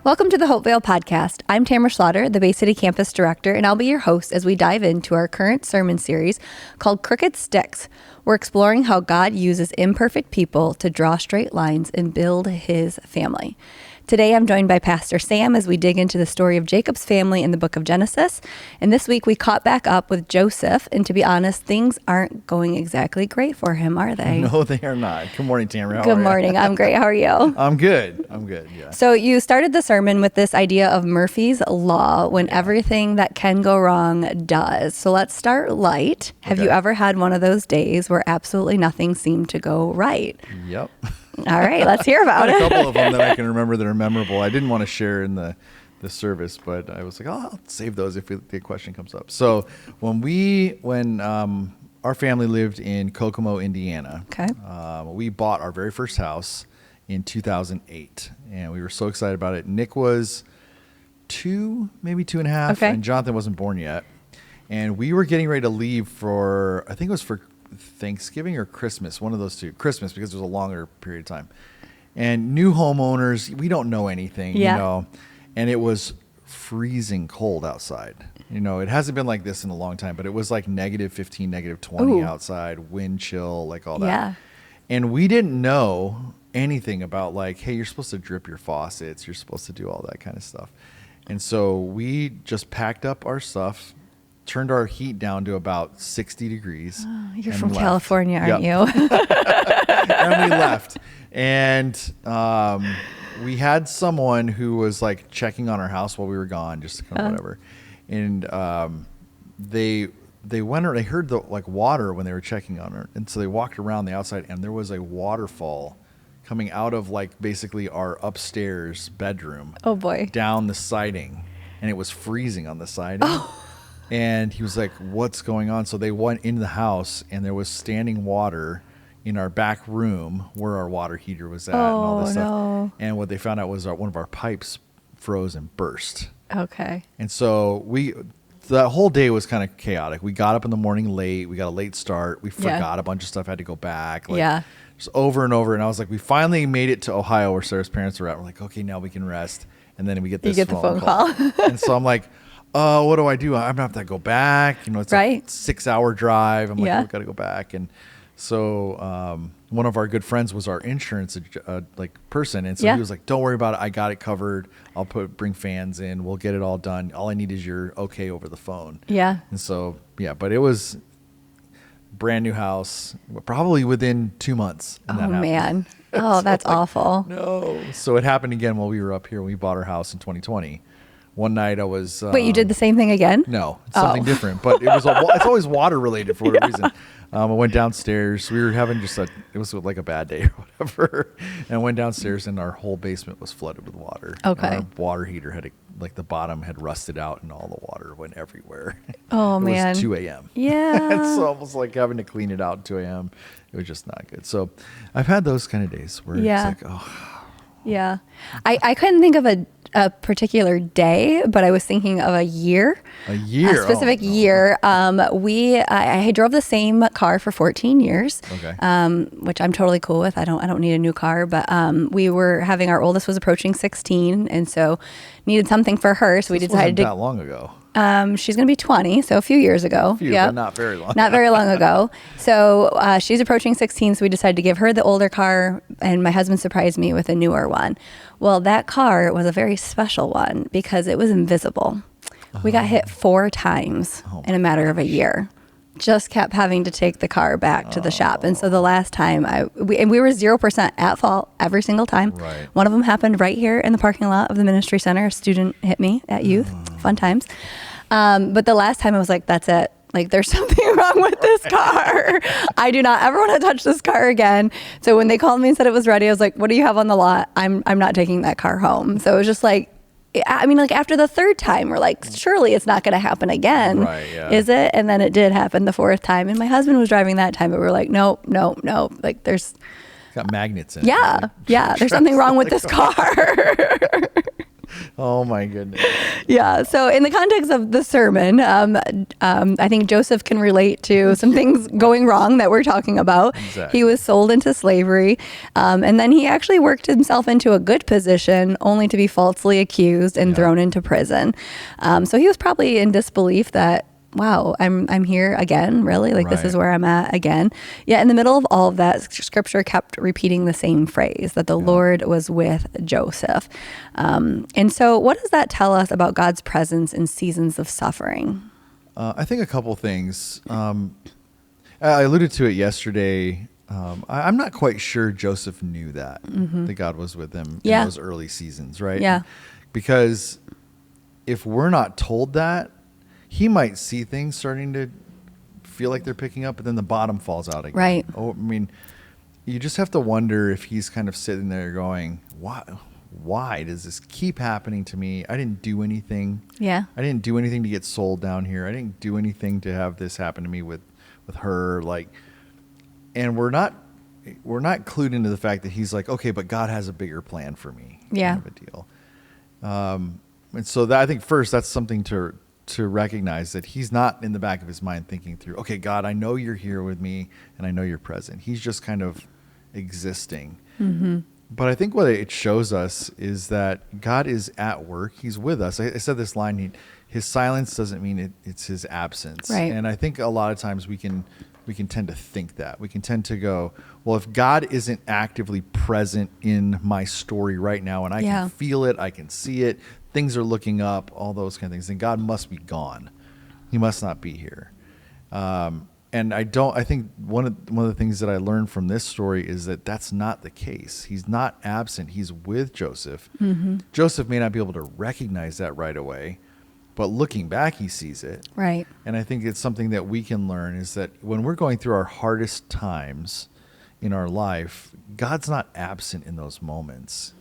Welcome to the Hopevale podcast. I'm Tamara Schlatter, the Bay City Campus Director, and I'll be your host as we dive into our current sermon series called Crooked Sticks. We're exploring how God uses imperfect people to draw straight lines and build his family. Today, I'm joined by Pastor Sam as we dig into the story of Jacob's family in the book of Genesis. And this week, we caught back up with Joseph. And to be honest, things aren't going exactly great for him, are they? No, they are not. Good morning, Tamara. Good morning. I'm great. How are you? I'm good. Yeah. So you started the sermon with this idea of Murphy's Law, when everything that can go wrong does. So let's start light. Have you ever had one of those days where absolutely nothing seemed to go right? Yep. All right, let's hear about it. A couple of them that I can remember that are memorable. I didn't want to share in the service, but I was like, oh, I'll save those if the question comes up. So when our family lived in Kokomo, Indiana, we bought our very first house in 2008, and we were so excited about it. Nick was 2, maybe 2.5, and Jonathan wasn't born yet. And we were getting ready to leave for, I think it was for Thanksgiving or Christmas, one of those two. Christmas, because it was a longer period of time. And new homeowners, we don't know anything, you know, and it was freezing cold outside. You know, it hasn't been like this in a long time, but it was like -15, -20 outside, wind chill, like all that. Yeah. And we didn't know anything about like, hey, you're supposed to drip your faucets, you're supposed to do all that kind of stuff. And so we just packed up our stuff, turned our heat down to about 60 degrees. Oh, you're from California, aren't you? And we left. And we had someone who was like checking on our house while we were gone, just kind of whatever. And they heard the like water when they were checking on her. And so they walked around the outside, and there was a waterfall coming out of like basically our upstairs bedroom. Oh boy. Down the siding. And it was freezing on the siding. And he was like, what's going on? So they went into the house, and there was standing water in our back room where our water heater was at and all this stuff. No. And what they found out was one of our pipes froze and burst. Okay. And so that whole day was kind of chaotic. We got up in the morning late. We got a late start. We forgot a bunch of stuff, had to go back. Just over and over. And I was like, we finally made it to Ohio where Sarah's parents were at. We're like, okay, now we can rest. And then we get this phone call. And so I'm like, what do I do? I'm gonna have to go back. You know, it's a 6-hour drive. I'm like, I've got to go back. And so one of our good friends was our insurance person, and so he was like, "Don't worry about it. I got it covered. I'll bring fans in. We'll get it all done. All I need is your okay over the phone." Yeah. And so but it was brand new house, probably within 2 months. Oh man. Oh, that's awful. No. So it happened again while we were up here. We bought our house in 2020. One night I was... Wait, you did the same thing again? No, it's something different. But it's always water related for whatever reason. I went downstairs. We were having it was like a bad day or whatever. And I went downstairs, and our whole basement was flooded with water. Okay. And our water heater the bottom had rusted out, and all the water went everywhere. Oh, man. It was 2 a.m. Yeah. It's almost like having to clean it out at 2 a.m. It was just not good. So I've had those kind of days where it's like, Yeah. I couldn't think of a particular day, but I was thinking of a year. A specific year. I drove the same car for 14 years, which I'm totally cool with. I don't need a new car, but we were having, our oldest was approaching 16, and so needed something for her. So we decided that long ago. She's going to be 20, so a few years ago. But not very long. Not very long ago. So she's approaching 16, so we decided to give her the older car, and my husband surprised me with a newer one. Well, that car was a very special one because it was invisible. We got hit 4 times in a matter of a year. Just kept having to take the car back to the shop. And so the last time we were 0% at fault every single time. Right. One of them happened right here in the parking lot of the ministry center. A student hit me at youth. Fun times. But the last time I was like, that's it. Like, there's something wrong with this car. I do not ever want to touch this car again. So when they called me and said it was ready, I was like, what do you have on the lot? I'm not taking that car home. So it was just like, I mean, like after the 3rd time, we're like, surely it's not going to happen again. Right, yeah. Is it? And then it did happen the 4th time. And my husband was driving that time, but we were like, nope. Like there's... Got magnets in it. Yeah. There's something wrong with this car. Oh my goodness. Yeah. So in the context of the sermon, I think Joseph can relate to some things going wrong that we're talking about. Exactly. He was sold into slavery, and then he actually worked himself into a good position, only to be falsely accused and thrown into prison. So he was probably in disbelief that, wow, I'm here again, really? Like, this is where I'm at again. Yeah, in the middle of all of that, scripture kept repeating the same phrase, that the Lord was with Joseph. And so what does that tell us about God's presence in seasons of suffering? I think a couple things. I alluded to it yesterday. I'm not quite sure Joseph knew that God was with him in those early seasons, right? Yeah. Because if we're not told that, he might see things starting to feel like they're picking up, but then the bottom falls out again. Right. Oh, I mean, you just have to wonder if he's kind of sitting there going, why does this keep happening to me? I didn't do anything. Yeah. I didn't do anything to get sold down here. I didn't do anything to have this happen to me with her. Like, and we're not clued into the fact that he's like, okay, but God has a bigger plan for me. Yeah. Kind of a deal. And so that, I think first that's something to recognize, that he's not in the back of his mind thinking through, okay, God, I know you're here with me and I know you're present. He's just kind of existing. Mm-hmm. But I think what it shows us is that God is at work. He's with us. I said this line, his silence doesn't mean it's his absence. Right. And I think a lot of times we can tend to think that. We can tend to go, well, if God isn't actively present in my story right now and I can feel it, I can see it, things are looking up, all those kind of things, then God must be gone. He must not be here. And I think one of the things that I learned from this story is that that's not the case. He's not absent. He's with Joseph. Mm-hmm. Joseph may not be able to recognize that right away, but looking back, he sees it. Right. And I think it's something that we can learn, is that when we're going through our hardest times in our life, God's not absent in those moments.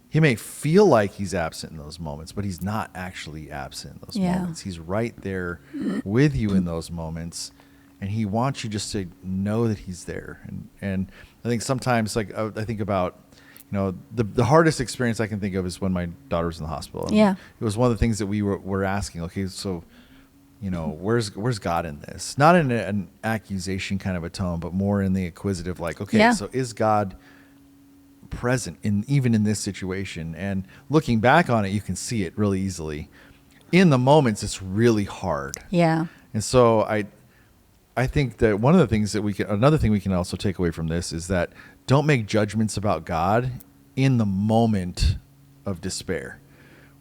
He may feel like he's absent in those moments, but he's not actually absent in those moments. He's right there with you in those moments, and he wants you just to know that he's there. And I think sometimes, like, I think about, the hardest experience I can think of is when my daughter was in the hospital. And it was one of the things that we were asking, okay, so, where's God in this? Not in an accusation kind of a tone, but more in the inquisitive, like, okay, so is God present even in this situation? And looking back on it, you can see it really easily. In the moments, it's really hard. Yeah. And so I think that another thing we can also take away from this is that don't make judgments about God in the moment of despair,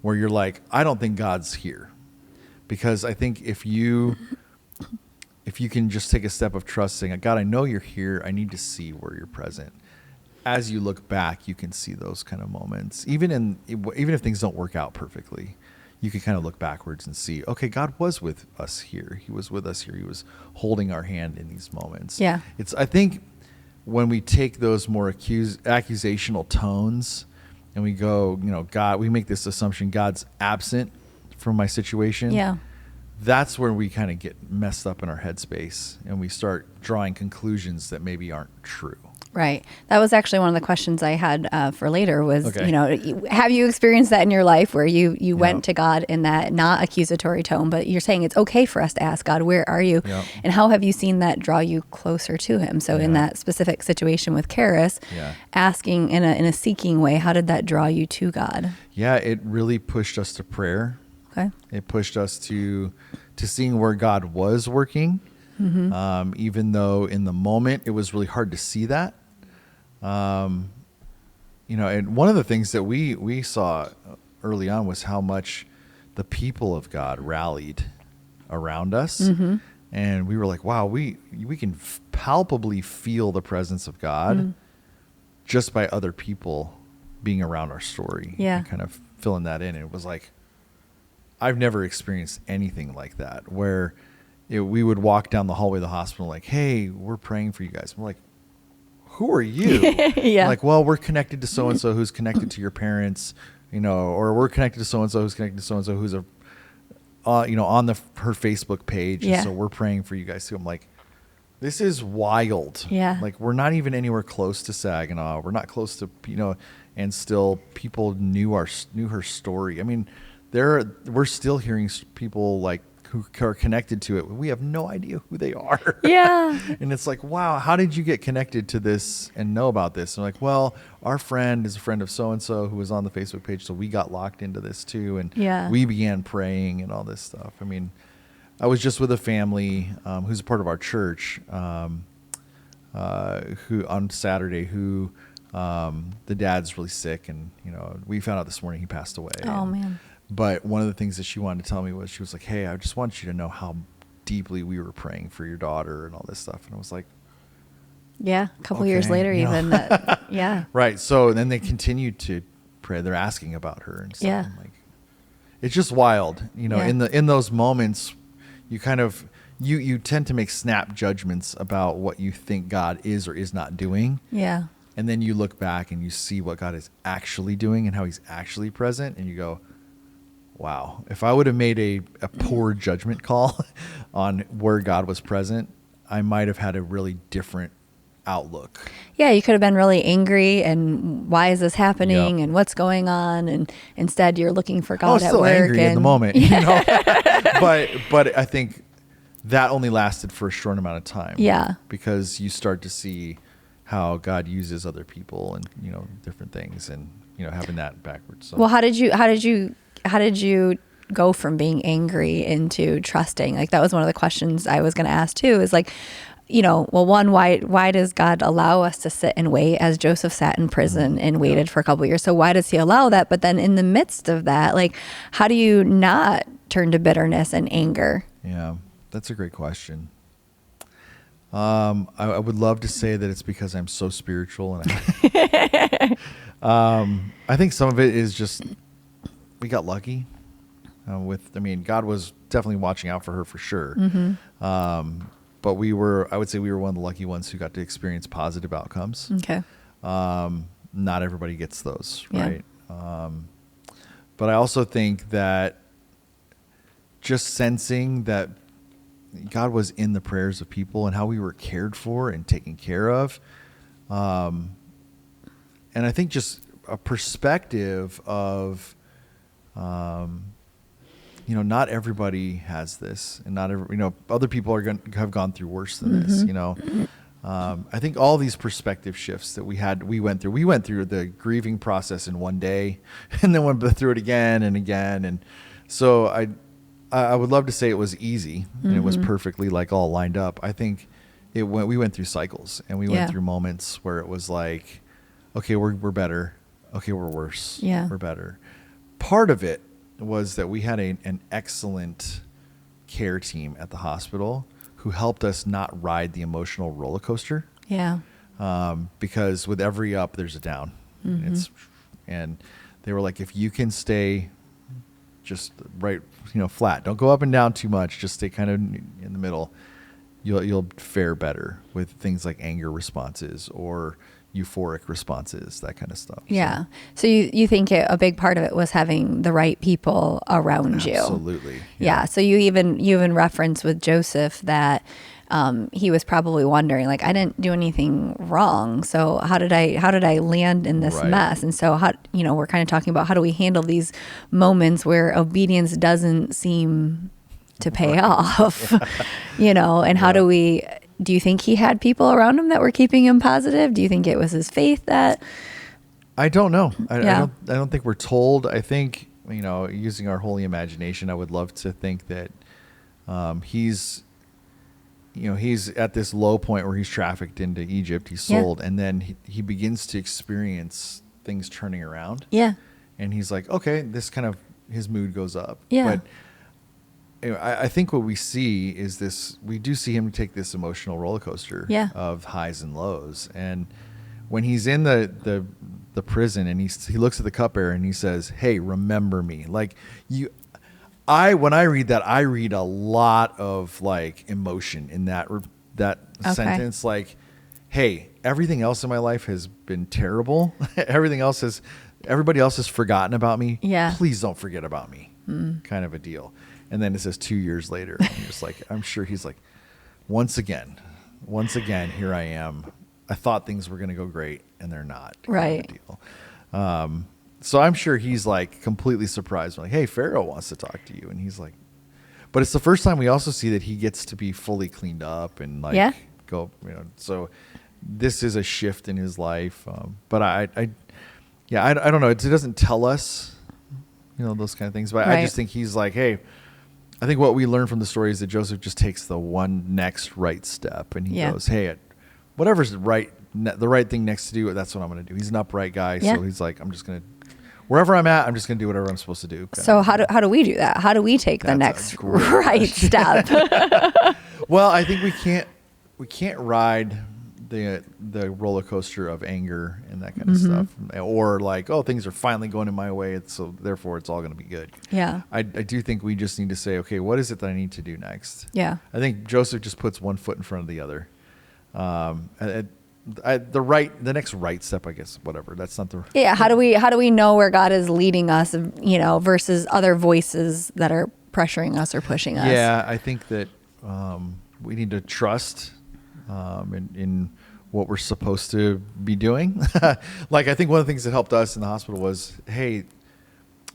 where you're like, I don't think God's here. Because I think if you can just take a step of trust, saying, God, I know you're here. I need to see where you're present. As you look back, you can see those kind of moments. Even if things don't work out perfectly, you can kind of look backwards and see, okay, God was with us here. He was with us here. He was holding our hand in these moments. Yeah. I think when we take those more accusational tones and we go, God, we make this assumption God's absent from my situation. Yeah. That's where we kind of get messed up in our headspace and we start drawing conclusions that maybe aren't true. Right. That was actually one of the questions I had for later was, have you experienced that in your life where you went to God in that not accusatory tone, but you're saying it's okay for us to ask God, where are you? Yep. And how have you seen that draw you closer to him? So in that specific situation with Karis, asking in a seeking way, how did that draw you to God? Yeah, it really pushed us to prayer. Okay. It pushed us to seeing where God was working. Mm-hmm. Even though in the moment it was really hard to see that. And one of the things that we saw early on was how much the people of God rallied around us. Mm-hmm. And we were like, wow, we can palpably feel the presence of God just by other people being around our story. Yeah. And kind of filling that in. And it was like, I've never experienced anything like that, where we would walk down the hallway of the hospital like, hey, we're praying for you guys. We're like, who are you? Like, well, we're connected to so-and-so who's connected to your parents, or we're connected to so-and-so who's connected to so-and-so who's on her Facebook page. Yeah. And so we're praying for you guys too. I'm like, This is wild. Yeah. Like, we're not even anywhere close to Saginaw. We're not close to, and still people knew her story. I mean, we're still hearing people like who are connected to it. We have no idea who they are. Yeah. And it's like, wow, how did you get connected to this and know about this? And like, well, our friend is a friend of so-and-so who was on the Facebook page. So we got locked into this too. And we began praying and all this stuff. I mean, I was just with a family who's a part of our church who on Saturday, who the dad's really sick. And, we found out this morning he passed away. Oh, man. But one of the things that she wanted to tell me was, she was like, hey, I just want you to know how deeply we were praying for your daughter and all this stuff. And I was like, yeah, a couple years later, even that. Yeah. Right. So then they continued to pray. They're asking about her and stuff. Yeah. I'm like, it's just wild, in those moments, you kind of, you tend to make snap judgments about what you think God is or is not doing. Yeah. And then you look back and you see what God is actually doing and how he's actually present. And you go, wow, if I would have made a poor judgment call on where God was present, I might have had a really different outlook. Yeah, you could have been really angry and why is this happening and what's going on, and instead you're looking for God at work. I was still angry in the moment, but I think that only lasted for a short amount of time. Yeah, because you start to see how God uses other people and different things, and having that backwards. So. Well, how did you go from being angry into trusting? Like, that was one of the questions I was going to ask too, is like, one, why does God allow us to sit and wait, as Joseph sat in prison and waited for a couple of years? So why does he allow that? But then in the midst of that, like, how do you not turn to bitterness and anger? Yeah, that's a great question. I would love to say that it's because I'm so spiritual, and I think some of it is just, we got lucky God was definitely watching out for her for sure. Mm-hmm. But I would say we were one of the lucky ones who got to experience positive outcomes. Okay. Not everybody gets those, right? But I also think that just sensing that God was in the prayers of people and how we were cared for and taken care of. And I think just a perspective of, not everybody has this, and not every, other people have gone through worse than this, I think all these perspective shifts that we went through the grieving process in one day and then went through it again and again. And so I would love to say it was easy and it was perfectly like all lined up. I think we went through cycles, and we went through moments where it was like, okay, we're better. Okay, we're worse. Yeah. We're better. Part of it was that we had an excellent care team at the hospital who helped us not ride the emotional roller coaster. Yeah. Because with every up, there's a down. And they were like, if you can stay just right, flat, don't go up and down too much, just stay kind of in the middle, you'll fare better with things like anger responses or euphoric responses, that kind of stuff. Yeah. So you think a big part of it was having the right people around you. Absolutely. Yeah. So you even reference with Joseph that he was probably wondering, like, I didn't do anything wrong. So how did I land in this mess? And so we're kind of talking about how do we handle these moments where obedience doesn't seem to pay off, and how do you think he had people around him that were keeping him positive? Do you think it was his faith that? I don't know. I don't think we're told. I think, using our holy imagination, I would love to think that he's at this low point where he's trafficked into Egypt, he's sold, and then he begins to experience things turning around. Yeah. And he's like, okay, this kind of, his mood goes up. Yeah. But I think what we see is this, we do see him take this emotional roller coaster of highs and lows. And when he's in the prison and he looks at the cupbearer and he says, hey, remember me. Like when I read that, I read a lot of like emotion in that sentence. Like, hey, everything else in my life has been terrible. Everybody else has forgotten about me. Yeah. Please don't forget about me. Kind of a deal. And then it says 2 years later, and I'm just like, I'm sure he's like, once again, once again, here I am. I thought things were going to go great, and they're not. Right. Kind of deal. So I'm sure he's like completely surprised. Like, hey, Pharaoh wants to talk to you. And he's like, but it's the first time we also see that he gets to be fully cleaned up and like go, so this is a shift in his life. But I don't know. It doesn't tell us, those kind of things. But I just think he's like, hey, I think what we learn from the story is that Joseph just takes the one next right step, and he goes, hey, whatever's the right thing next to do, that's what I'm going to do. He's an upright guy. So he's like, I'm just going to, wherever I'm at, I'm just going to do whatever I'm supposed to do. So how do we do that? How do we take the next right step? Well, I think we can't ride the roller coaster of anger and that kind of stuff, or like, oh, things are finally going in my way, so therefore it's all going to be good. Yeah. I do think we just need to say, okay, what is it that I need to do next? Yeah. I think Joseph just puts one foot in front of the other. The next right step, I guess, whatever. That's not the. Yeah. How do we know where God is leading us, versus other voices that are pressuring us or pushing us? Yeah, I think that we need to trust in what we're supposed to be doing. Like, I think one of the things that helped us in the hospital was, hey,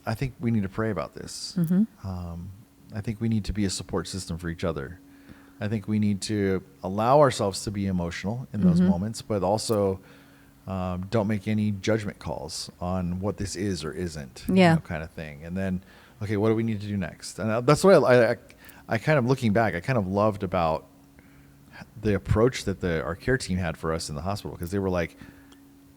I think we need to pray about this. I think we need to be a support system for each other. I think we need to allow ourselves to be emotional in those moments, but also don't make any judgment calls on what this is or isn't, kind of thing. And then, okay, what do we need to do next? And that's what I kind of, looking back, I kind of loved about the approach that our care team had for us in the hospital, because they were like,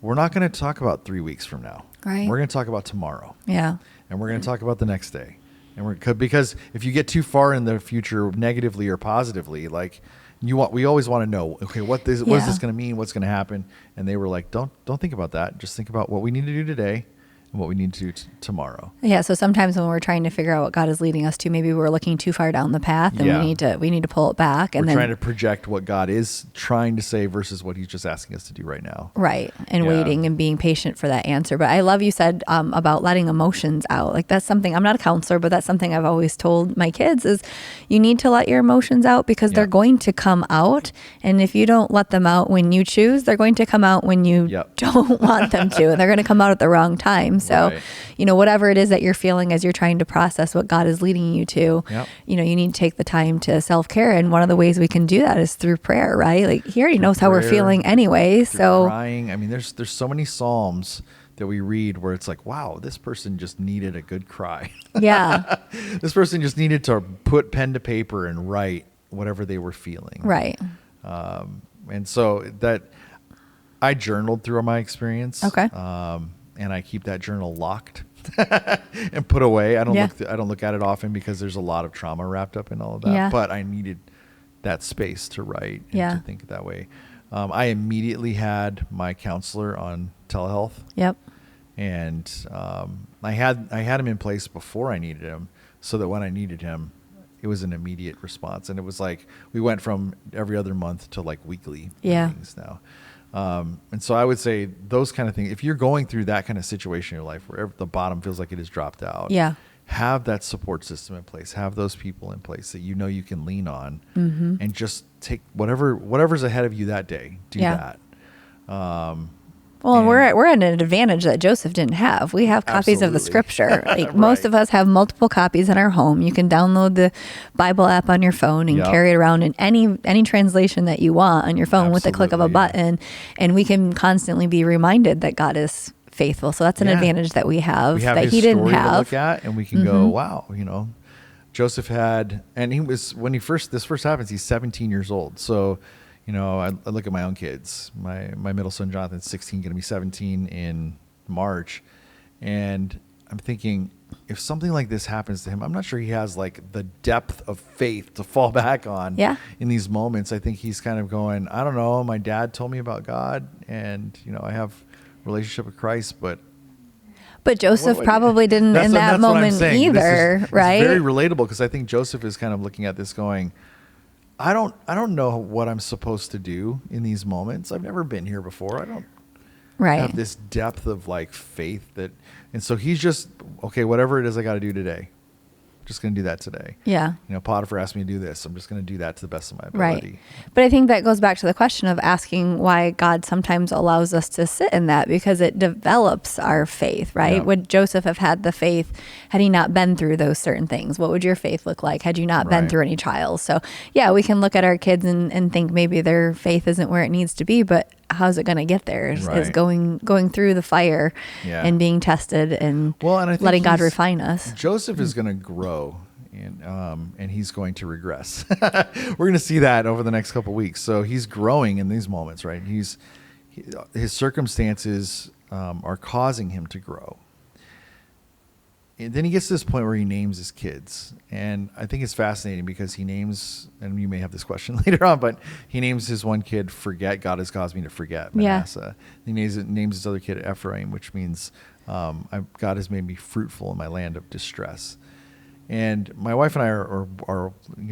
we're not going to talk about 3 weeks from now. Right. We're going to talk about tomorrow. Yeah. And we're going to talk about the next day. And because if you get too far in the future, negatively or positively, like we always want to know, okay, what is this going to mean? What's going to happen? And they were like, don't think about that. Just think about what we need to do today and what we need to do tomorrow. Yeah. So sometimes when we're trying to figure out what God is leading us to, maybe we're looking too far down the path, and we need to pull it back. And we're trying to project what God is trying to say versus what He's just asking us to do right now. Right. And waiting and being patient for that answer. But I love you said about letting emotions out. Like, that's something, I'm not a counselor, but that's something I've always told my kids is you need to let your emotions out, because they're going to come out. And if you don't let them out when you choose, they're going to come out when you don't want them to. And they're going to come out at the wrong time. So, whatever it is that you're feeling as you're trying to process what God is leading you to, you need to take the time to self-care. And one of the ways we can do that is through prayer, right? Like, He already knows how we're feeling anyway. So crying. I mean, there's so many Psalms that we read where it's like, wow, this person just needed a good cry. Yeah. This person just needed to put pen to paper and write whatever they were feeling. Right. And so that I journaled through my experience. Okay. And I keep that journal locked and put away. I don't look at it often because there's a lot of trauma wrapped up in all of that. Yeah. But I needed that space to write and to think that way. I immediately had my counselor on telehealth. Yep. And I had him in place before I needed him, so that when I needed him, it was an immediate response. And it was like we went from every other month to like weekly meetings now. And so I would say those kind of things, if you're going through that kind of situation in your life where the bottom feels like it has dropped out, have that support system in place, have those people in place that you can lean on, and just take whatever's ahead of you that day, do that. Well, and we're at an advantage that Joseph didn't have. We have copies of the scripture. Like most of us have multiple copies in our home. You can download the Bible app on your phone and carry it around in any translation that you want on your phone with the click of a button. And we can constantly be reminded that God is faithful. So that's an advantage that we have that he didn't have. To look at, and we can go, wow, Joseph had, and this first happens, he's 17 years old. So, I look at my own kids. My middle son, Jonathan's 16, going to be 17 in March. And I'm thinking, if something like this happens to him, I'm not sure he has like the depth of faith to fall back on in these moments. I think he's kind of going, I don't know, my dad told me about God, and, I have a relationship with Christ, but Joseph probably didn't in that moment either, right? It's very relatable, because I think Joseph is kind of looking at this going, I don't know what I'm supposed to do in these moments. I've never been here before. I don't have this depth of like faith and so he's just, okay, whatever it is I got to do today. just going to do that today. Yeah. Potiphar asked me to do this. I'm just going to do that to the best of my ability. Right. But I think that goes back to the question of asking why God sometimes allows us to sit in that, because it develops our faith, right? Yeah. Would Joseph have had the faith had he not been through those certain things? What would your faith look like had you not been Right. through any trials? So yeah, we can look at our kids and think maybe their faith isn't where it needs to be, but how's it going to get there? Is Right. going through the fire Yeah. and being tested and I think letting God refine us. Joseph is going to grow, and he's going to regress. We're going to see that over the next couple of weeks. So he's growing in these moments, right? His circumstances are causing him to grow. And then he gets to this point where he names his kids. And I think it's fascinating because he names, and you may have this question later on, but he names his one kid Forget. God has caused me to forget, Manasseh. He names his other kid Ephraim, which means God has made me fruitful in my land of distress. And my wife and I are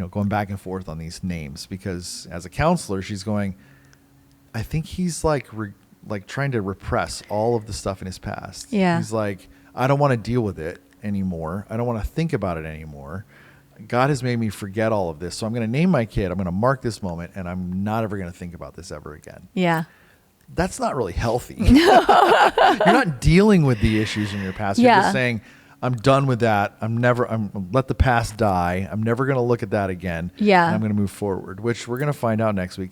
going back and forth on these names because as a counselor, she's going, I think he's like trying to repress all of the stuff in his past. Yeah. He's like, I don't want to deal with it anymore. I don't want to think about it anymore. God has made me forget all of this. So I'm going to name my kid. I'm going to mark this moment, and I'm not ever going to think about this ever again. Yeah. That's not really healthy. You're not dealing with the issues in your past. You're just saying, I'm done with that. I'm let the past die. I'm never going to look at that again. Yeah. And I'm going to move forward, which we're going to find out next week.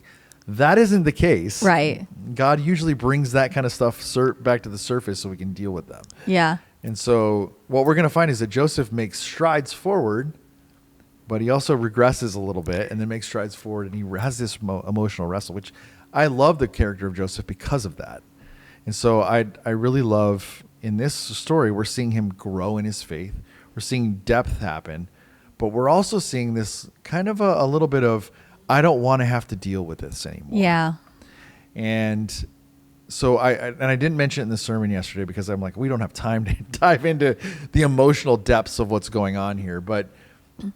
That isn't the case. Right. God usually brings that kind of stuff back to the surface so we can deal with them. Yeah. And so what we're going to find is that Joseph makes strides forward, but he also regresses a little bit and then makes strides forward. And he has this emotional wrestle, which I love the character of Joseph because of that. And so I really love in this story, we're seeing him grow in his faith. We're seeing depth happen, but we're also seeing this kind of a little bit of, I don't want to have to deal with this anymore. Yeah. And so I didn't mention it in the sermon yesterday because I'm like, we don't have time to dive into the emotional depths of what's going on here. But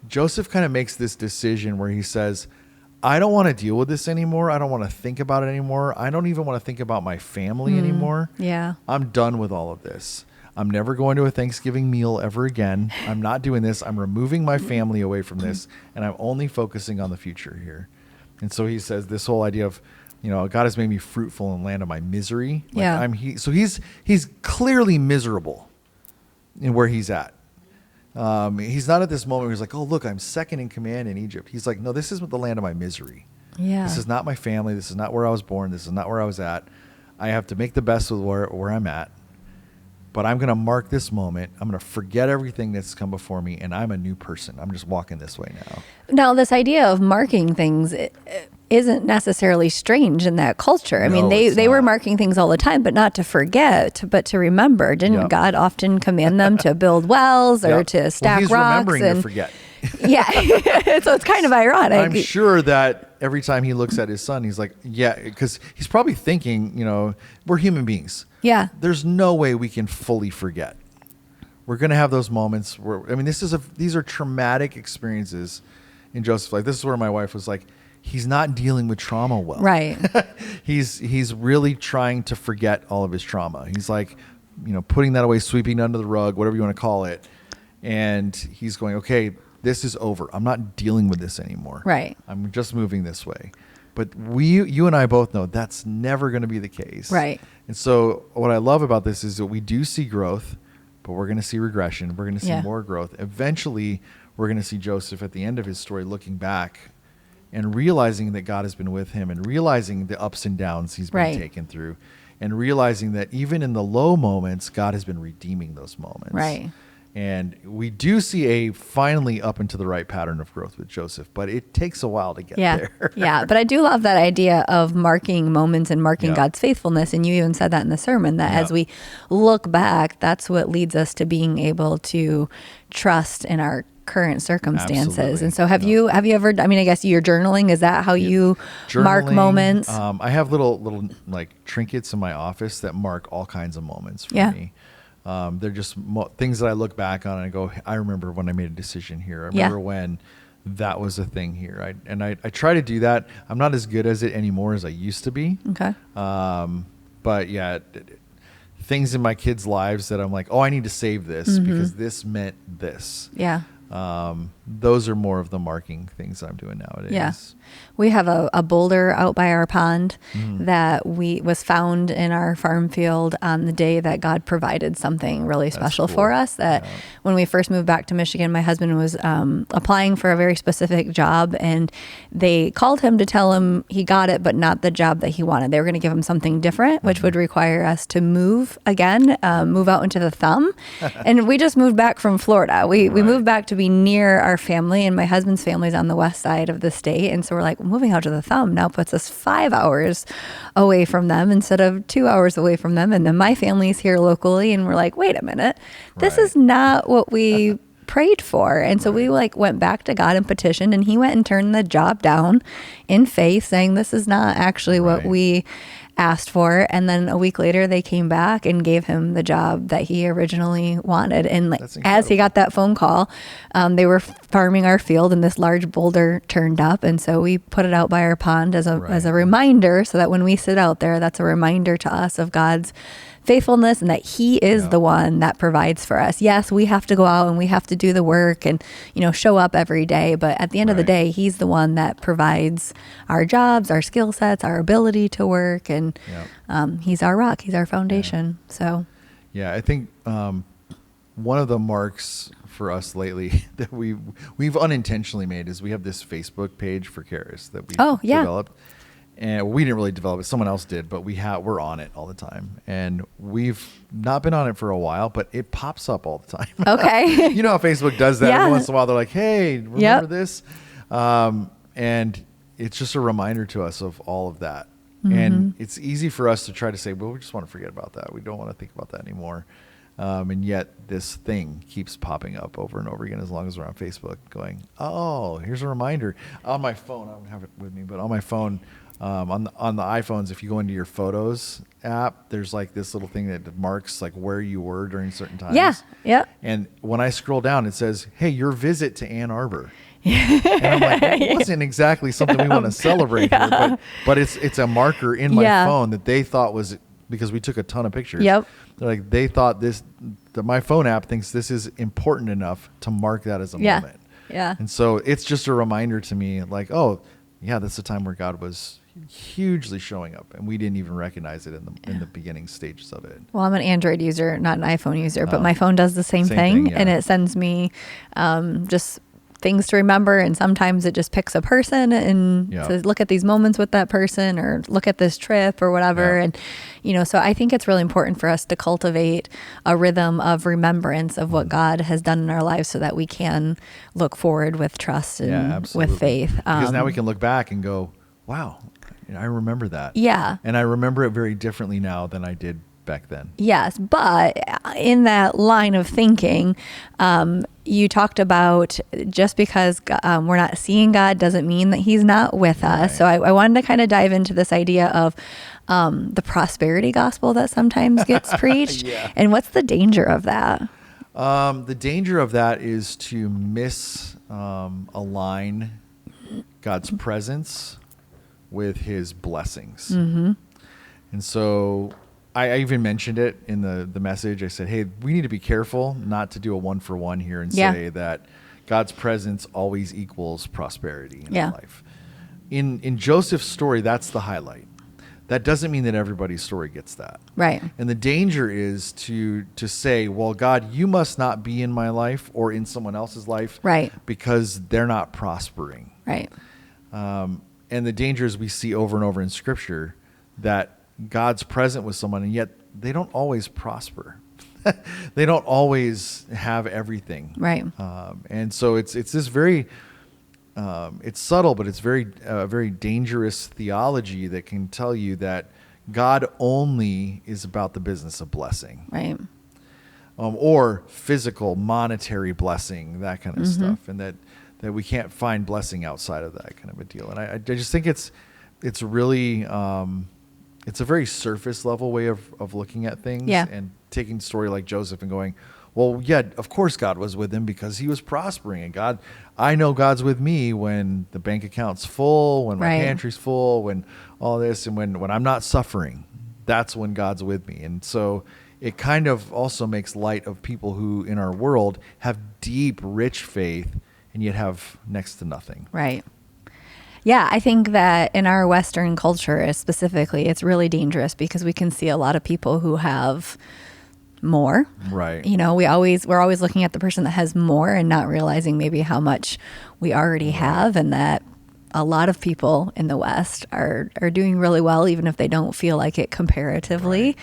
Joseph kind of makes this decision where he says, I don't want to deal with this anymore. I don't want to think about it anymore. I don't even want to think about my family anymore. Yeah. I'm done with all of this. I'm never going to a Thanksgiving meal ever again. I'm not doing this. I'm removing my family away from this, and I'm only focusing on the future here. And so he says this whole idea of, God has made me fruitful in the land of my misery. So he's clearly miserable in where he's at. He's not at this moment where he's like, oh, look, I'm second in command in Egypt. He's like, no, this is the land of my misery. Yeah. This is not my family. This is not where I was born. This is not where I was at. I have to make the best of where I'm at. But I'm going to mark this moment. I'm going to forget everything that's come before me, and I'm a new person. I'm just walking this way now. Now, this idea of marking things isn't necessarily strange in that culture. I mean, they were marking things all the time, but not to forget, but to remember. Didn't God often command them to build wells or to stack he's rocks? Remembering to forget. Yeah. So it's kind of ironic. I'm sure that every time he looks at his son, he's like, yeah, because he's probably thinking, we're human beings. Yeah. There's no way we can fully forget. We're going to have those moments where, these are traumatic experiences in Joseph's life. This is where my wife was like, he's not dealing with trauma well. Right. He's really trying to forget all of his trauma. He's like, putting that away, sweeping under the rug, whatever you want to call it. And he's going, okay, this is over. I'm not dealing with this anymore. Right. I'm just moving this way. But you and I both know that's never going to be the case. Right. And so what I love about this is that we do see growth, but we're going to see regression. We're going to see more growth. Eventually, we're going to see Joseph at the end of his story looking back and realizing that God has been with him and realizing the ups and downs he's been taken through and realizing that even in the low moments, God has been redeeming those moments. Right. And we do see a finally up into the right pattern of growth with Joseph, but it takes a while to get there. Yeah, but I do love that idea of marking moments and marking God's faithfulness. And you even said that in the sermon, that as we look back, that's what leads us to being able to trust in our current circumstances. Absolutely. And so have you ever, I guess you're journaling. Is that how you mark moments? I have little like trinkets in my office that mark all kinds of moments for me. They're just things that I look back on and I go, I remember when I made a decision here. I remember when that was a thing here. I try to do that. I'm not as good as it anymore as I used to be. Okay. But yeah, things in my kids' lives that I'm like, oh, I need to save this because this meant this. Yeah. Those are more of the marking things I'm doing nowadays. Yeah. We have a boulder out by our pond that was found in our farm field on the day that God provided something really special for us. That when we first moved back to Michigan, my husband was applying for a very specific job, and they called him to tell him he got it, but not the job that he wanted. They were going to give him something different, which would require us to move again, move out into the thumb. And we just moved back from Florida. We moved back to be near our family, and my husband's family's on the west side of the state. And so we're like, moving out to the thumb now puts us 5 hours away from them instead of 2 hours away from them. And then my family's here locally, and we're like, wait a minute, this is not what we prayed for. And so we went back to God and petitioned, and he went and turned the job down in faith, saying this is not actually what we asked for. And then a week later they came back and gave him the job that he originally wanted. And as he got that phone call, they were farming our field, and this large boulder turned up. And so we put it out by our pond as a reminder, so that when we sit out there, that's a reminder to us of God's faithfulness and that he is the one that provides for us. Yes, we have to go out and we have to do the work and, show up every day. But at the end of the day, he's the one that provides our jobs, our skill sets, our ability to work. And he's our rock. He's our foundation. So, I think one of the marks for us lately that we've unintentionally made is we have this Facebook page for Karis that we developed. And we didn't really develop it. Someone else did, but we're on it all the time. And we've not been on it for a while, but it pops up all the time. Okay. You know how Facebook does that? Every once in a while, they're like, hey, remember this? And it's just a reminder to us of all of that. And it's easy for us to try to say, well, we just want to forget about that. We don't want to think about that anymore. And yet this thing keeps popping up over and over again as long as we're on Facebook going, oh, here's a reminder. On my phone, I don't have it with me, but on my phone, on the iPhones, if you go into your Photos app, there's this little thing that marks where you were during certain times. Yeah. Yep. And when I scroll down, it says, hey, your visit to Ann Arbor. And I'm like, it wasn't exactly something we want to celebrate here, but it's a marker in my phone that they thought was, because we took a ton of pictures. Yep. They thought that my phone app thinks this is important enough to mark that as a moment. Yeah. And so it's just a reminder to me, that's the time where God was hugely showing up, and we didn't even recognize it in the beginning stages of it. Well, I'm an Android user, not an iPhone user, but my phone does the same thing, and it sends me just things to remember. And sometimes it just picks a person and says, look at these moments with that person, or look at this trip or whatever. And, so I think it's really important for us to cultivate a rhythm of remembrance of what God has done in our lives, so that we can look forward with trust and with faith. Because now we can look back and go, wow, I remember that. Yeah. And I remember it very differently now than I did back then. Yes. But in that line of thinking, you talked about just because we're not seeing God doesn't mean that he's not with us. So I wanted to kind of dive into this idea of the prosperity gospel that sometimes gets preached. And what's the danger of that? The danger of that is to misalign God's presence with his blessings. And so I even mentioned it in the message. I said, hey, we need to be careful not to do a 1-for-1 here and say that God's presence always equals prosperity in our life. In Joseph's story, that's the highlight. That doesn't mean that everybody's story gets that. Right. And the danger is to say, well, God, you must not be in my life or in someone else's life, right, because they're not prospering. Right. And the dangers we see over and over in Scripture, that God's present with someone, and yet they don't always prosper. They don't always have everything. Right. And so it's this very, it's subtle, but it's very dangerous theology that can tell you that God only is about the business of blessing. Right. Or physical, monetary blessing, that kind of stuff. And that we can't find blessing outside of that kind of a deal. And I just think it's really, it's a very surface level way of looking at things, and taking a story like Joseph and going, well, yeah, of course God was with him because he was prospering. And I know God's with me when the bank account's full, when my pantry's full, when all this, and when I'm not suffering. That's when God's with me. And so it kind of also makes light of people who in our world have deep, rich faith and yet have next to nothing. Right. Yeah, I think that in our Western culture specifically, it's really dangerous because we can see a lot of people who have more. Right. You know, we're always looking at the person that has more and not realizing maybe how much we already have, and that a lot of people in the West are doing really well, even if they don't feel like it comparatively.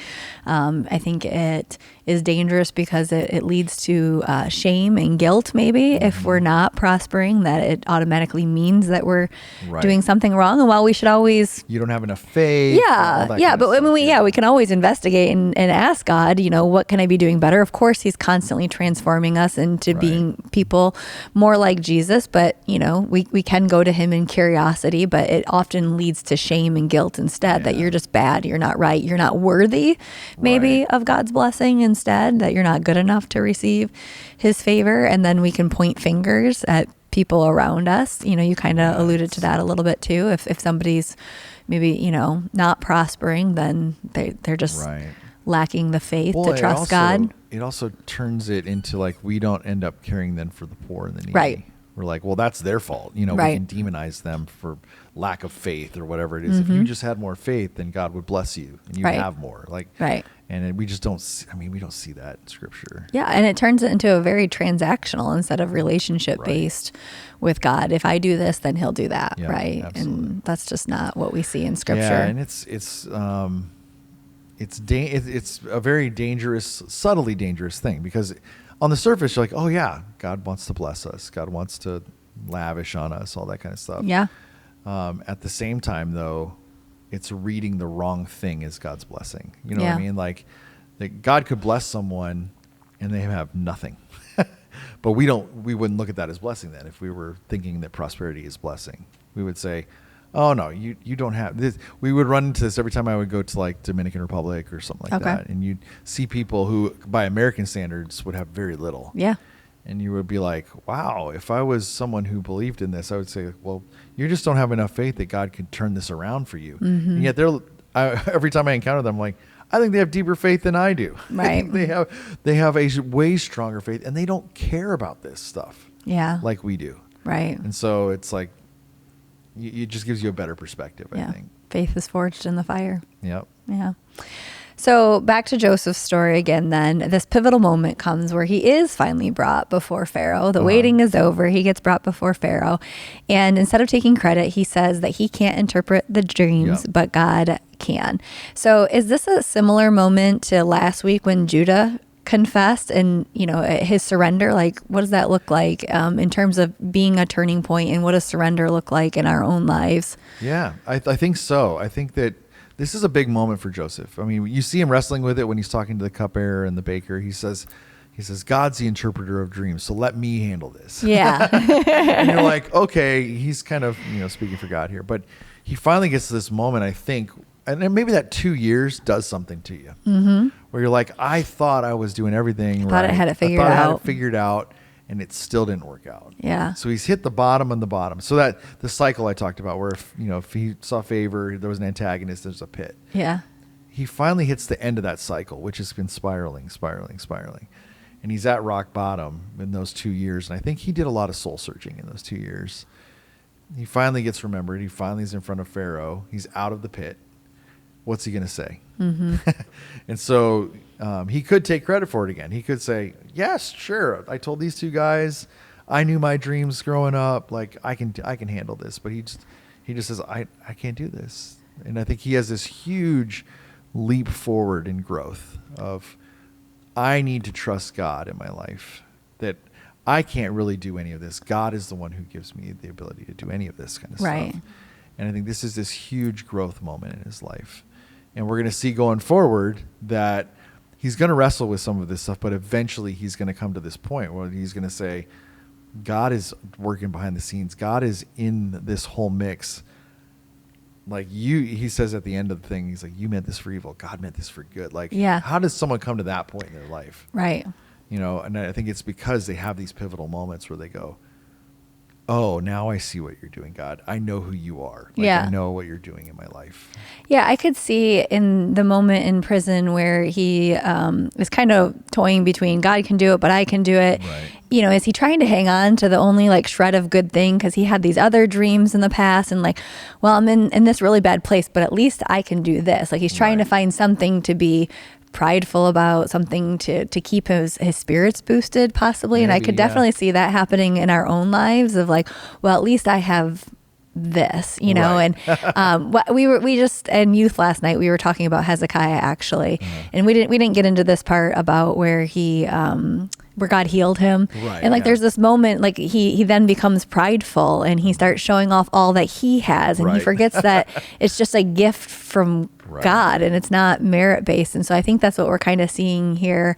Right. I think it is dangerous because it leads to shame and guilt, maybe, if we're not prospering, that it automatically means that we're doing something wrong. And while we should always... You don't have enough faith. But I mean, we can always investigate and ask God, you know, what can I be doing better? Of course, he's constantly transforming us into being people more like Jesus. But, you know, we can go to him in curiosity, but it often leads to shame and guilt instead, that you're just bad, you're not right, you're not worthy maybe of God's blessing instead, that you're not good enough to receive his favor. And then we can point fingers at people around us. You know, you kind of alluded to that a little bit too. If somebody's maybe, you know, not prospering, then they're just lacking the faith to trust God. It also turns it into like, we don't end up caring then for the poor and the needy. Right. We're like, well, that's their fault. You know, we can demonize them for lack of faith or whatever it is. If you just had more faith, then God would bless you and you have more. Like, and we just don't see, we don't see that in Scripture. Yeah, and it turns it into a very transactional instead of relationship based with God. If I do this, then he'll do that, right? Absolutely. And that's just not what we see in Scripture. Yeah, and it's a very dangerous, subtly dangerous thing, because on the surface, you're like, oh yeah, God wants to bless us. God wants to lavish on us, all that kind of stuff. Yeah. At the same time, though, it's reading the wrong thing as God's blessing. You know what I mean? Like God could bless someone and they have nothing. But we wouldn't look at that as blessing then. If we were thinking that prosperity is blessing, we would say, oh no, you don't have this. We would run into this every time I would go to like Dominican Republic or something like that. And you'd see people who by American standards would have very little. Yeah. And you would be like, wow, if I was someone who believed in this, I would say, well, you just don't have enough faith that God could turn this around for you. And yet every time I encounter them, I'm like, I think they have deeper faith than I do. Right. they have a way stronger faith, and they don't care about this stuff like we do. Right. And so it's like, it just gives you a better perspective, I think. Faith is forged in the fire. Yep. Yeah. So back to Joseph's story again then. This pivotal moment comes where he is finally brought before Pharaoh. The waiting is over. He gets brought before Pharaoh. And instead of taking credit, he says that he can't interpret the dreams, but God can. So is this a similar moment to last week when Judah confessed and, you know, his surrender? Like, what does that look like in terms of being a turning point, and what does surrender look like in our own lives? Yeah, I think so. I think that this is a big moment for Joseph. I mean, you see him wrestling with it when he's talking to the cupbearer and the baker. He says, God's the interpreter of dreams, so let me handle this. Yeah. And you're like, okay, he's kind of, you know, speaking for God here. But he finally gets to this moment, I think, and then maybe that 2 years does something to you, where you're like, I thought I was doing everything right. I had it figured out, and it still didn't work out. Yeah. So he's hit the bottom on the bottom. So that the cycle I talked about, where if he saw favor, there was an antagonist, there's a pit. Yeah. He finally hits the end of that cycle, which has been spiraling. And he's at rock bottom in those 2 years. And I think he did a lot of soul searching in those 2 years. He finally gets remembered. He finally is in front of Pharaoh. He's out of the pit. What's he going to say? And so he could take credit for it again. He could say, yes, sure, I told these two guys, I knew my dreams growing up, like I can handle this. But he just says, I can't do this. And I think he has this huge leap forward in growth of, I need to trust God in my life, that I can't really do any of this. God is the one who gives me the ability to do any of this kind of stuff. And I think this is this huge growth moment in his life. And we're going to see going forward that he's going to wrestle with some of this stuff, but eventually he's going to come to this point where he's going to say, God is working behind the scenes. God is in this whole mix. Like he says at the end of the thing, he's like, you meant this for evil. God meant this for good. Like, how does someone come to that point in their life? Right. You know, and I think it's because they have these pivotal moments where they go, oh, now I see what you're doing, God. I know who you are. Like, Yeah. I know what you're doing in my life. Yeah, I could see in the moment in prison where he was kind of toying between God can do it, but I can do it. Right. You know, is he trying to hang on to the only like shred of good thing because he had these other dreams in the past and like, well, I'm in this really bad place, but at least I can do this. Like he's trying to find something to be prideful about, something to keep his spirits boosted possibly. Maybe, and I could definitely see that happening in our own lives of like, well, at least I have this, you know. Right. And we just in youth last night we were talking about Hezekiah actually, and we didn't get into this part about where he where God healed him, Right, and like yeah. there's this moment like he then becomes prideful and he starts showing off all that he has, and he Right. forgets that it's just a gift from Right. God and it's not merit based. And so I think that's what we're kind of seeing here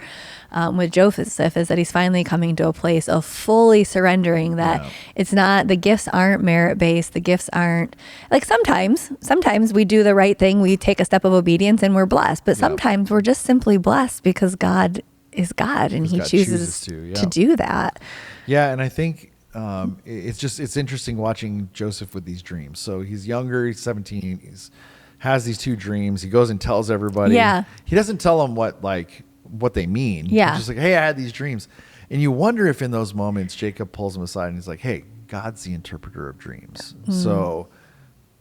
with Joseph, is that he's finally coming to a place of fully surrendering that Yeah. it's not, the gifts aren't merit based. The gifts aren't like sometimes we do the right thing. We take a step of obedience and we're blessed, but sometimes we're just simply blessed because God is God and he God chooses to, to do that. Yeah, and I think it's interesting watching Joseph with these dreams. So he's younger, he's 17, has these two dreams. He goes and tells everybody. Yeah. He doesn't tell them what they mean. Yeah. He's just like, hey, I had these dreams. And you wonder if in those moments Jacob pulls him aside and he's like, hey, God's the interpreter of dreams. So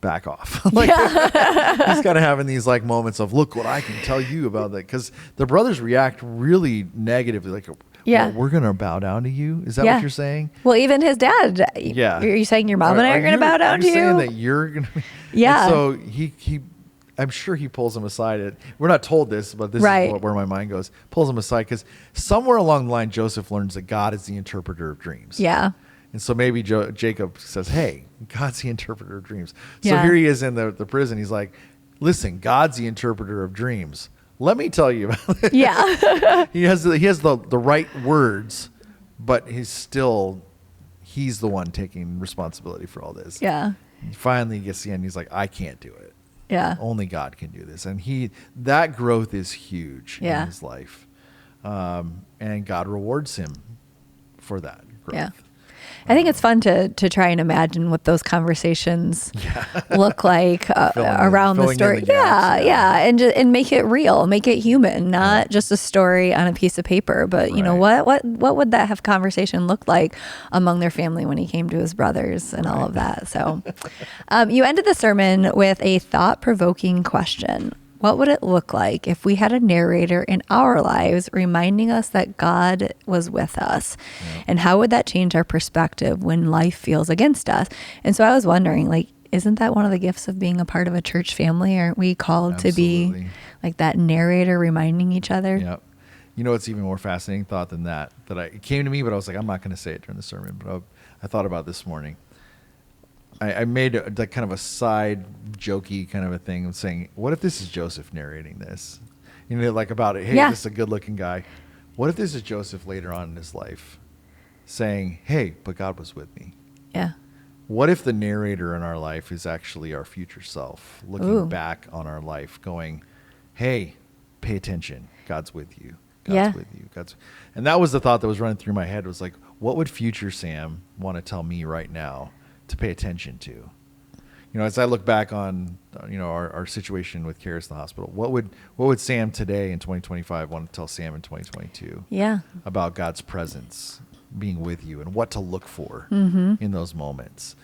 back off. Like, he's kind of having these like moments of, look what I can tell you about that. Because the brothers react really negatively. Like, Yeah. well, we're going to bow down to you. Is that what you're saying? Well, even his dad. Yeah. Are you saying your mom and I are going to bow down to you? Saying you? that you're going to be. Yeah. And so he I'm sure he pulls him aside. We're not told this, but this Right. is where my mind goes. Pulls him aside because somewhere along the line, Joseph learns that God is the interpreter of dreams. Yeah. And so maybe Jacob says, hey, God's the interpreter of dreams. So Yeah. here he is in the prison. He's like, listen, God's the interpreter of dreams. Let me tell you about it. Yeah. He has the right words, but he's the one taking responsibility for all this. Yeah. He finally gets to the end. He's like, I can't do it. Yeah. Only God can do this. And that growth is huge Yeah. in his life. And God rewards him for that growth. Yeah. I think it's fun to try and imagine what those conversations look like around the filling in story. the gaps, Yeah. And make it real, make it human, not just a story on a piece of paper. But you know what would that have conversation look like among their family when he came to his brothers and all of that? So, you ended the sermon with a thought-provoking question. What would it look like if we had a narrator in our lives reminding us that God was with us? Yeah. And how would that change our perspective when life feels against us? And so I was wondering, like, isn't that one of the gifts of being a part of a church family? Aren't we called to be like that narrator reminding each other? Yep. You know, it's even more fascinating thought than that it came to me, but I was like, I'm not going to say it during the sermon, but I thought about this morning. I made like kind of a side jokey kind of a thing of saying, what if this is Joseph narrating this? You know, like about it. Hey, this is a good looking guy. What if this is Joseph later on in his life saying, hey, but God was with me? Yeah. What if the narrator in our life is actually our future self looking back on our life going, hey, pay attention. God's with you. God's with you. And that was the thought that was running through my head was like, what would future Sam want to tell me right now to pay attention to? You know, as I look back on, our situation with Karis in the hospital, what would Sam today in 2025 want to tell Sam in 2022? Yeah. About God's presence being with you and what to look for in those moments.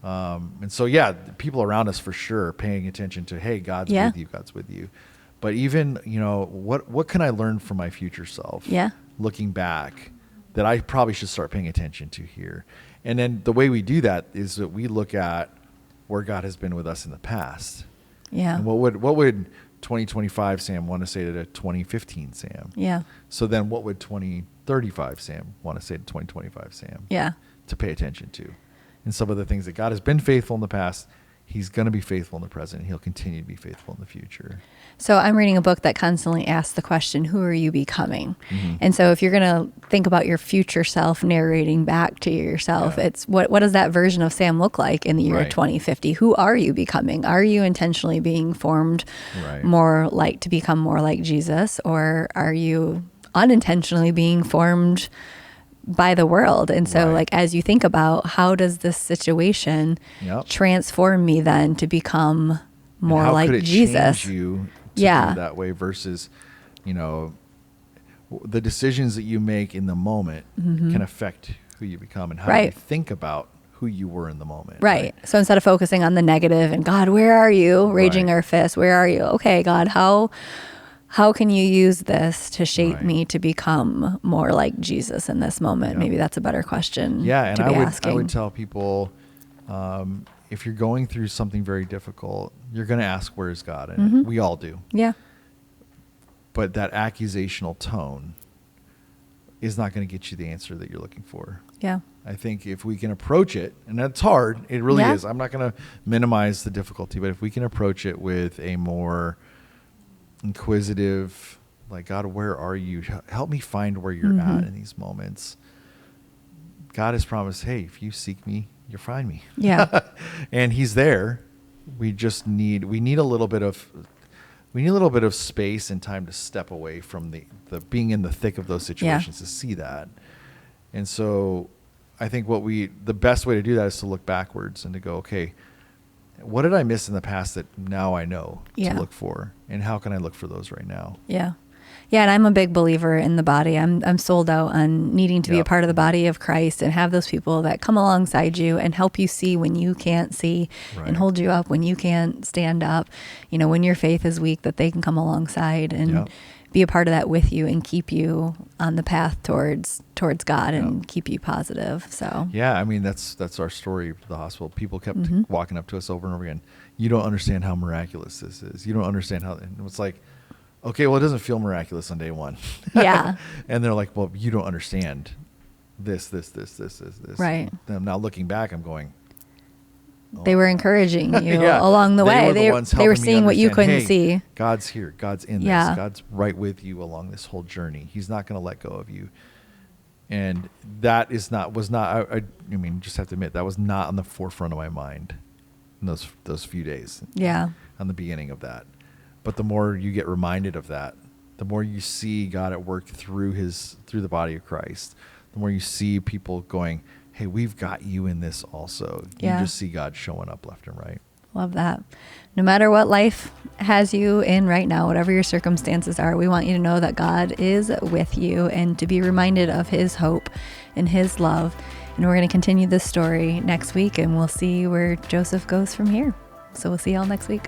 And so, people around us for sure paying attention to, hey, God's with you, God's with you. But even, what can I learn from my future self? Yeah. Looking back that I probably should start paying attention to here. And then the way we do that is that we look at where God has been with us in the past. Yeah. And what would 2025 Sam want to say to 2015 Sam? Yeah. So then what would 2035 Sam want to say to 2025 Sam? Yeah. To pay attention to. And some of the things that God has been faithful in the past, he's going to be faithful in the present. He'll continue to be faithful in the future. So I'm reading a book that constantly asks the question, who are you becoming? And so if you're going to think about your future self narrating back to yourself, it's what does that version of Sam look like in the year 2050? Who are you becoming? Are you intentionally being formed to become more like Jesus? Or are you unintentionally being formed by the world. And so Right. like, as you think about how does this situation Yep. transform me then to become And more how like could it Jesus? change you to Yeah. do it that way versus, you know, the decisions that you make in the moment can affect who you become and how you Right. think about who you were in the moment. Right. So instead of focusing on the negative and God, where are you? Raging Right. our fists, where are you? Okay, God, how can you use this to shape Right. me to become more like Jesus in this moment? Yep. Maybe that's a better question Yeah, and to I be would asking. I would tell people, if you're going through something very difficult, you're going to ask, "Where's God?" And we all do. Yeah. But that accusational tone is not going to get you the answer that you're looking for. Yeah. I think if we can approach it, and that's hard, it really Yeah. is. I'm not going to minimize the difficulty, but if we can approach it with a more inquisitive, like, God, where are you? Help me find where you're at in these moments. God has promised, hey, if you seek me, you'll find me. Yeah. And he's there. We need a little bit of space and time to step away from the being in the thick of those situations to see that. And so I think the best way to do that is to look backwards and to go, okay, what did I miss in the past that now I know Yeah. to look for? And how can I look for those right now? Yeah. Yeah, and I'm a big believer in the body. I'm sold out on needing to be a Yep. part of the body of Christ and have those people that come alongside you and help you see when you can't see Right. and hold you up when you can't stand up. You know, when your faith is weak, that they can come alongside and Yep. be a part of that with you and keep you on the path towards God and Yep. keep you positive. So Yeah, I mean, that's our story at the hospital. People kept Mm-hmm. walking up to us over and over again. You don't understand how miraculous this is. You don't understand how, and it's like, okay, well, it doesn't feel miraculous on day one. Yeah. And they're like, well, you don't understand this. Right. And now looking back, I'm going, They were encouraging you yeah, along the way. were the They ones were helping me seeing what you understand, couldn't hey, see. God's here. God's in Yeah. this. God's right with you along this whole journey. He's not going to let go of you. And that I mean, just have to admit, that was not on the forefront of my mind in those few days. Yeah. On the beginning of that. But the more you get reminded of that, the more you see God at work through the body of Christ, the more you see people going, hey, we've got you in this also. Yeah. You just see God showing up left and right. Love that. No matter what life has you in right now, whatever your circumstances are, we want you to know that God is with you and to be reminded of his hope and his love. And we're going to continue this story next week and we'll see where Joseph goes from here. So we'll see y'all next week.